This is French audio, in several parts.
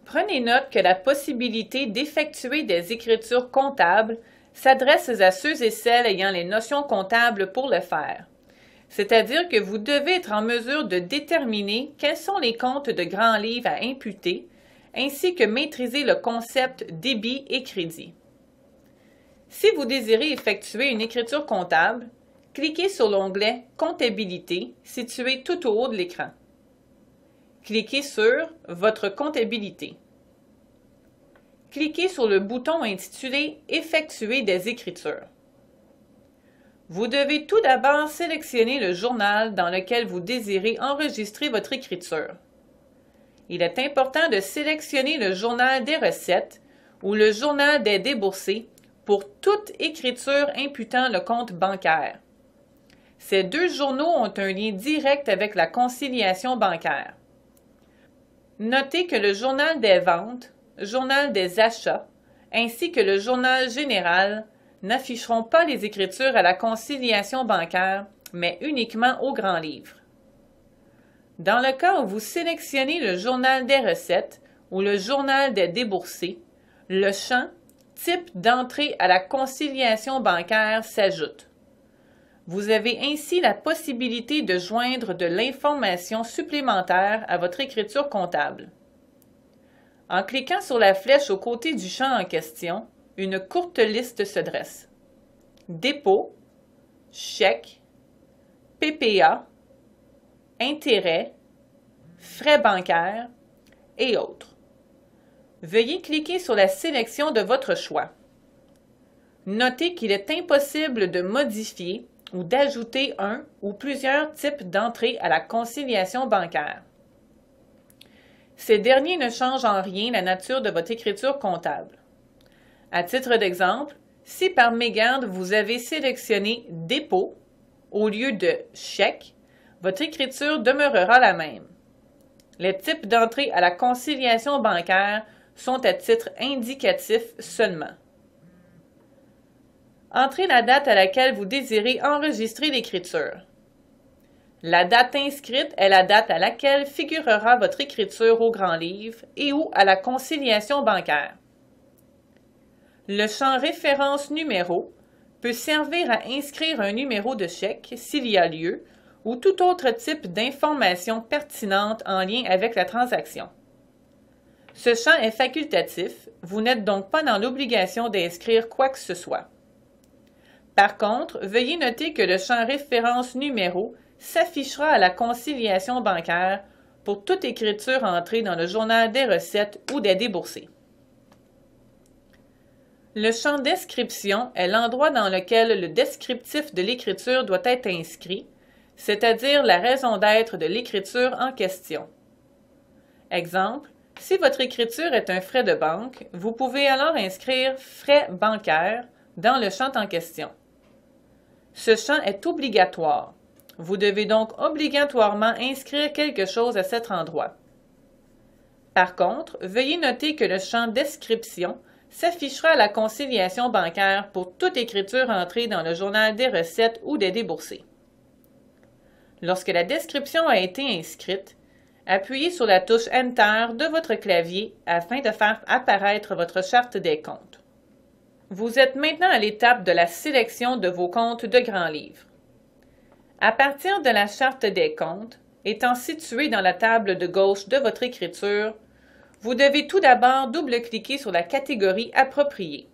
Prenez note que la possibilité d'effectuer des écritures comptables s'adresse à ceux et celles ayant les notions comptables pour le faire. C'est-à-dire que vous devez être en mesure de déterminer quels sont les comptes de grands livres à imputer, ainsi que maîtriser le concept débit et crédit. Si vous désirez effectuer une écriture comptable, cliquez sur l'onglet « Comptabilité » situé tout au haut de l'écran. Cliquez sur « Votre comptabilité ». Cliquez sur le bouton intitulé « Effectuer des écritures ». Vous devez tout d'abord sélectionner le journal dans lequel vous désirez enregistrer votre écriture. Il est important de sélectionner le journal des recettes ou le journal des déboursés pour toute écriture imputant le compte bancaire. Ces deux journaux ont un lien direct avec la conciliation bancaire. Notez que le journal des ventes, journal des achats, ainsi que le journal général n'afficheront pas les écritures à la conciliation bancaire, mais uniquement au grand livre. Dans le cas où vous sélectionnez le journal des recettes ou le journal des déboursés, le champ « Type d'entrée à la conciliation bancaire » s'ajoute. Vous avez ainsi la possibilité de joindre de l'information supplémentaire à votre écriture comptable. En cliquant sur la flèche au côté du champ en question, une courte liste se dresse. Dépôt, chèque, PPA, intérêts, frais bancaires et autres. Veuillez cliquer sur la sélection de votre choix. Notez qu'il est impossible de modifier ou d'ajouter un ou plusieurs types d'entrées à la conciliation bancaire. Ces derniers ne changent en rien la nature de votre écriture comptable. À titre d'exemple, si par mégarde vous avez sélectionné « Dépôt » au lieu de « Chèque », votre écriture demeurera la même. Les types d'entrées à la conciliation bancaire sont à titre indicatif seulement. Entrez la date à laquelle vous désirez enregistrer l'écriture. La date inscrite est la date à laquelle figurera votre écriture au grand livre et ou à la conciliation bancaire. Le champ référence numéro peut servir à inscrire un numéro de chèque s'il y a lieu ou tout autre type d'information pertinente en lien avec la transaction. Ce champ est facultatif, vous n'êtes donc pas dans l'obligation d'inscrire quoi que ce soit. Par contre, veuillez noter que le champ référence numéro s'affichera à la conciliation bancaire pour toute écriture entrée dans le journal des recettes ou des déboursés. Le champ description est l'endroit dans lequel le descriptif de l'écriture doit être inscrit, c'est-à-dire la raison d'être de l'écriture en question. Exemple, si votre écriture est un frais de banque, vous pouvez alors inscrire « frais bancaires » dans le champ en question. Ce champ est obligatoire. Vous devez donc obligatoirement inscrire quelque chose à cet endroit. Par contre, veuillez noter que le champ description s'affichera à la conciliation bancaire pour toute écriture entrée dans le journal des recettes ou des déboursés. Lorsque la description a été inscrite, appuyez sur la touche Enter de votre clavier afin de faire apparaître votre charte des comptes. Vous êtes maintenant à l'étape de la sélection de vos comptes de grands livres. À partir de la charte des comptes, étant située dans la table de gauche de votre écriture, vous devez tout d'abord double-cliquer sur la catégorie appropriée.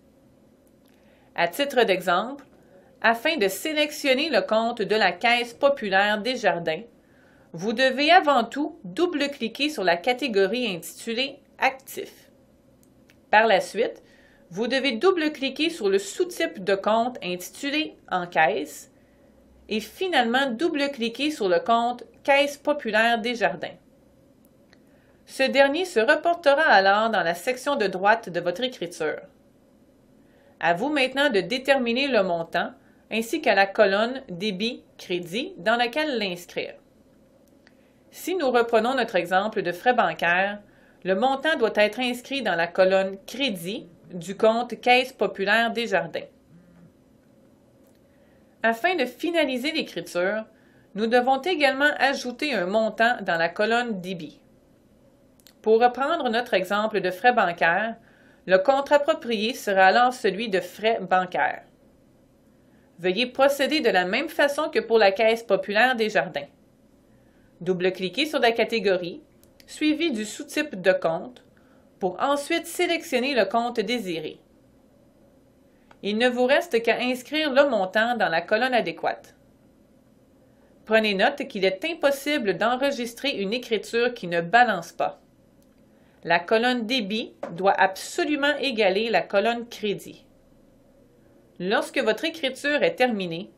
À titre d'exemple, afin de sélectionner le compte de la Caisse populaire Desjardins, vous devez avant tout double-cliquer sur la catégorie intitulée « Actifs ». Par la suite, vous devez double-cliquer sur le sous-type de compte intitulé « En caisse » et finalement double-cliquer sur le compte « Caisse populaire Desjardins ». Ce dernier se reportera alors dans la section de droite de votre écriture. À vous maintenant de déterminer le montant ainsi qu'à la colonne « Débit-Crédit » dans laquelle l'inscrire. Si nous reprenons notre exemple de frais bancaires, le montant doit être inscrit dans la colonne « Crédit » du compte Caisse populaire Desjardins. Afin de finaliser l'écriture, nous devons également ajouter un montant dans la colonne « Débit ». Pour reprendre notre exemple de frais bancaires, le compte approprié sera alors celui de frais bancaires. Veuillez procéder de la même façon que pour la Caisse populaire des Jardins. Double-cliquez sur la catégorie, suivi du sous-type de compte, pour ensuite sélectionner le compte désiré. Il ne vous reste qu'à inscrire le montant dans la colonne adéquate. Prenez note qu'il est impossible d'enregistrer une écriture qui ne balance pas. La colonne débit doit absolument égaler la colonne crédit. Lorsque votre écriture est terminée,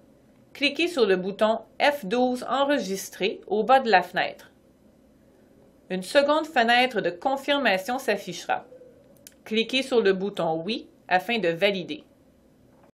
cliquez sur le bouton F12 Enregistrer au bas de la fenêtre. Une seconde fenêtre de confirmation s'affichera. Cliquez sur le bouton Oui afin de valider.